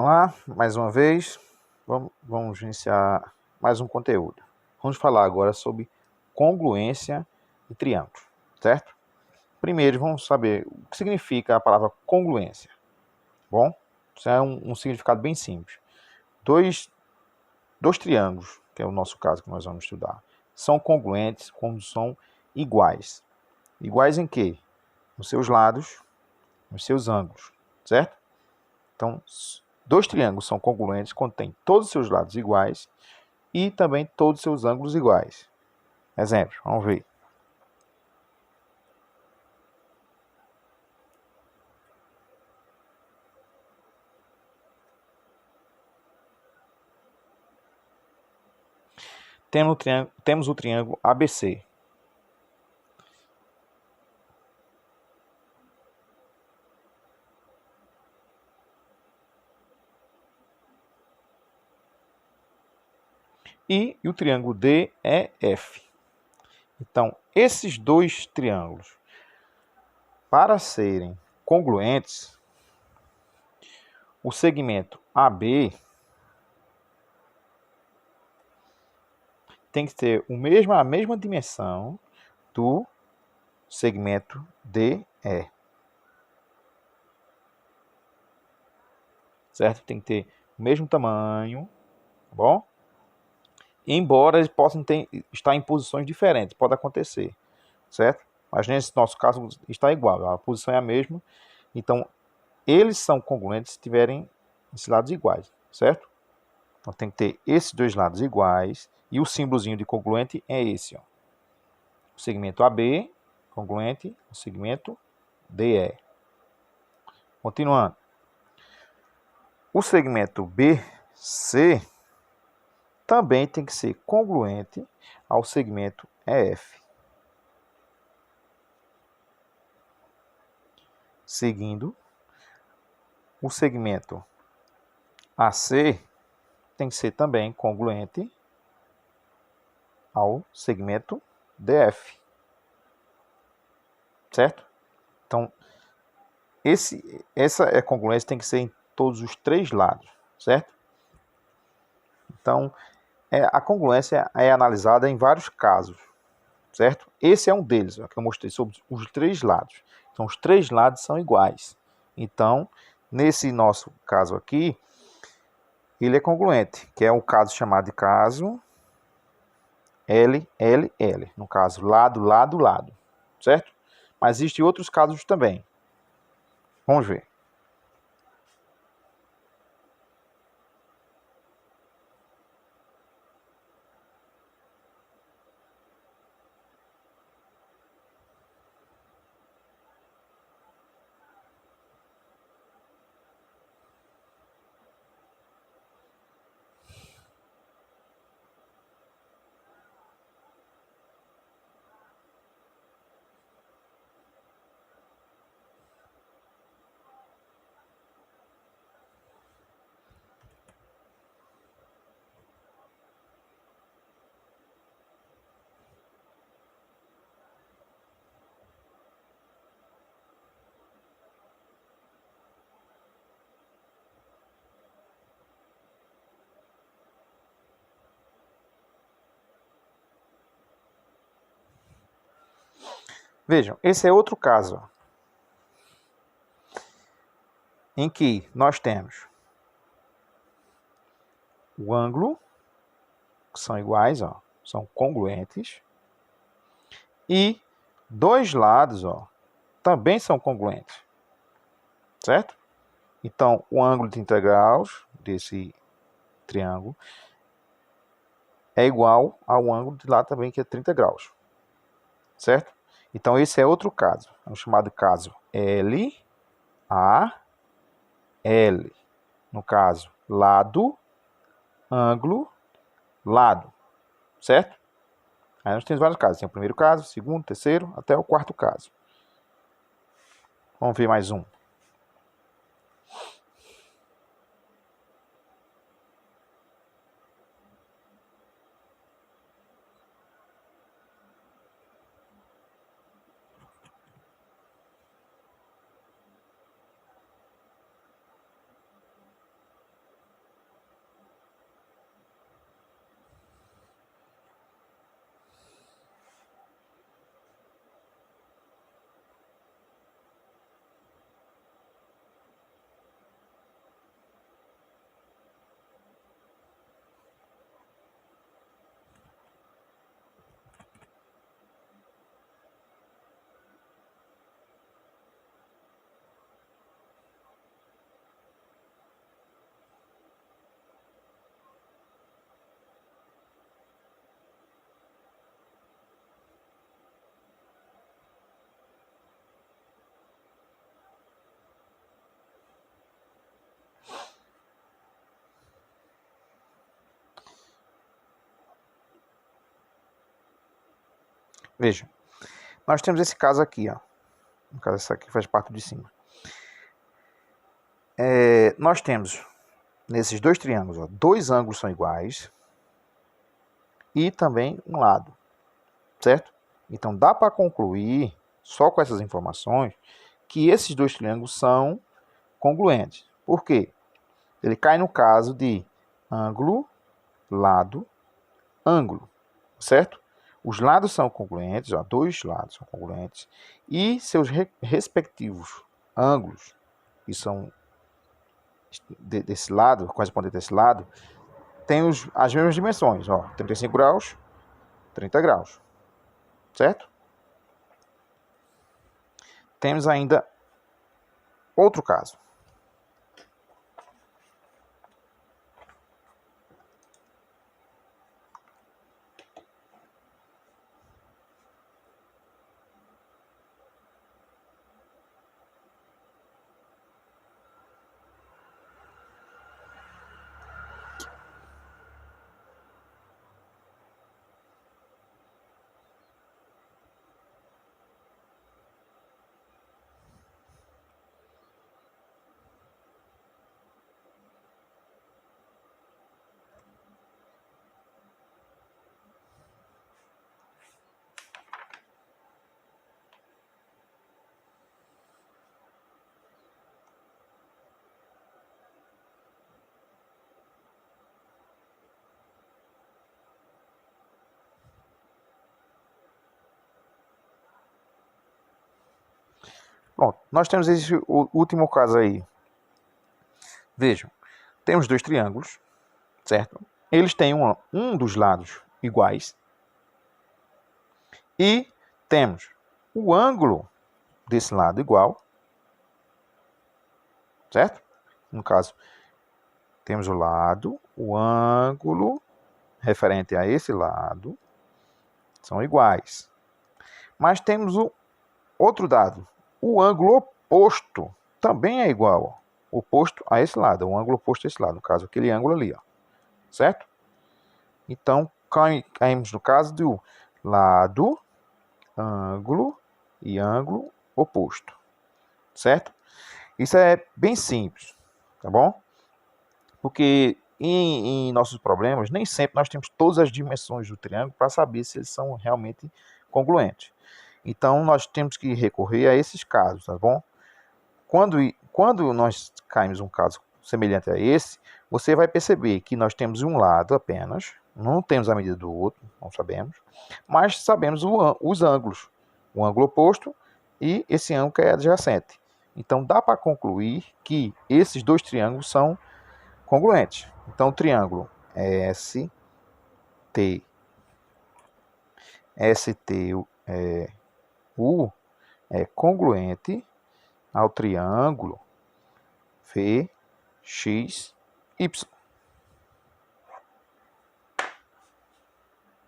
Vamos lá, mais uma vez, vamos iniciar mais um conteúdo. Vamos falar agora sobre congruência de triângulos, certo? Primeiro, vamos saber o que significa a palavra congruência. Bom, isso é um significado bem simples. Dois triângulos, que é o nosso caso que nós vamos estudar, são congruentes quando são iguais. Iguais em quê? Nos seus lados, nos seus ângulos, certo? Então, dois triângulos são congruentes quando têm todos os seus lados iguais e também todos os seus ângulos iguais. Exemplo, vamos ver. Temos o triângulo ABC. E o triângulo DEF. Então, esses dois triângulos, para serem congruentes, o segmento AB tem que ter a mesma dimensão do segmento DE. Certo? Tem que ter o mesmo tamanho, tá bom? Embora eles possam estar em posições diferentes, pode acontecer, certo? Mas nesse nosso caso está igual, a posição é a mesma, então eles são congruentes se tiverem esses lados iguais, certo? Então tem que ter esses dois lados iguais e o símbolozinho de congruente é esse, ó. O segmento AB congruente, o segmento DE. Continuando. O segmento BC também tem que ser congruente ao segmento EF. Seguindo, o segmento AC tem que ser também congruente ao segmento DF. Certo? Então, essa congruência tem que ser em todos os três lados, certo? Então, a congruência é analisada em vários casos, certo? Esse é um deles, que eu mostrei sobre os três lados. Então, os três lados são iguais. Então, nesse nosso caso aqui, ele é congruente, que é um caso chamado de caso LLL. No caso, lado, lado, lado, certo? Mas existem outros casos também. Vamos ver. Vejam, esse é outro caso em que nós temos o ângulo, que são iguais, ó, são congruentes, e dois lados, ó, também são congruentes, certo? Então, o ângulo de 30 graus desse triângulo é igual ao ângulo de lá também, que é 30 graus, certo? Então, esse é outro caso, é o chamado caso LAL. No caso, lado, ângulo, lado, certo? Aí nós temos vários casos. Tem o primeiro caso, o segundo, o terceiro, até o quarto caso. Vamos ver mais um. Veja, nós temos esse caso aqui, ó. No caso, essa aqui faz parte de cima. Nós temos, nesses dois triângulos, ó, dois ângulos são iguais e também um lado, certo? Então, dá para concluir, só com essas informações, que esses dois triângulos são congruentes. Por quê? Ele cai no caso de ângulo, lado, ângulo, certo? Os lados são congruentes, ó, dois lados são congruentes, e seus respectivos ângulos, que são desse lado, correspondente desse lado, tem as mesmas dimensões, ó, 35 graus, 30 graus, certo? Temos ainda outro caso. Pronto, nós temos esse último caso aí. Vejam, temos dois triângulos, certo? Eles têm um dos lados iguais. E temos o ângulo desse lado igual, certo? No caso, temos o lado, o ângulo referente a esse lado são iguais. Mas temos o outro dado, o ângulo oposto também é igual, ó, oposto a esse lado, o ângulo oposto a esse lado, no caso, aquele ângulo ali, ó, certo? Então, caímos no caso do lado, ângulo e ângulo oposto, certo? Isso é bem simples, tá bom? Porque em nossos problemas, nem sempre nós temos todas as dimensões do triângulo para saber se eles são realmente congruentes. Então, nós temos que recorrer a esses casos, tá bom? Quando nós caímos um caso semelhante a esse, você vai perceber que nós temos um lado apenas, não temos a medida do outro, não sabemos, mas sabemos os ângulos, o ângulo oposto e esse ângulo que é adjacente. Então, dá para concluir que esses dois triângulos são congruentes. Então, o triângulo STU é congruente ao triângulo VXY.